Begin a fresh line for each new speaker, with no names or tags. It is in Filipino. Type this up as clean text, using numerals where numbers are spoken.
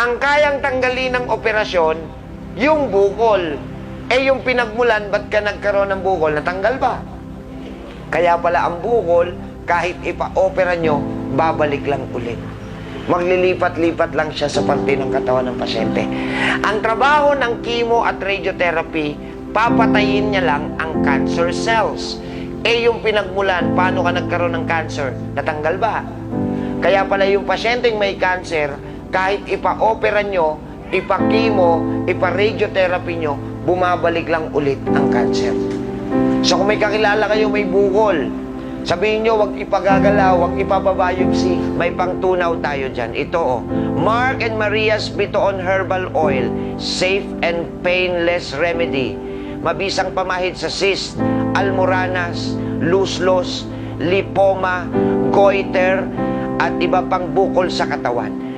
Ang kayang tanggalin ng operasyon, yung bukol. Eh yung pinagmulan, ba't ka nagkaroon ng bukol? Natanggal ba? Kaya pala ang bukol, kahit ipa-opera nyo, babalik lang ulit. Maglilipat-lipat lang siya sa parte ng katawan ng pasyente. Ang trabaho ng chemo at radiotherapy, papatayin niya lang ang cancer cells. Eh yung pinagmulan, paano ka nagkaroon ng cancer? Natanggal ba? Kaya pala yung pasyenteng may cancer, kahit ipa-opera nyo, ipa-chemo, ipa-radiotherapy nyo, bumabalik lang ulit ang cancer. So kung may kakilala kayo may bukol, sabihin nyo, wag ipagagalaw, wag ipababiopsy. May pangtunaw tayo dyan. Ito Mark and Maria's Bitoon Herbal Oil, safe and painless remedy. Mabisang pamahid sa cyst, almoranas, loose-loss, lipoma, goiter, at iba pang bukol sa katawan.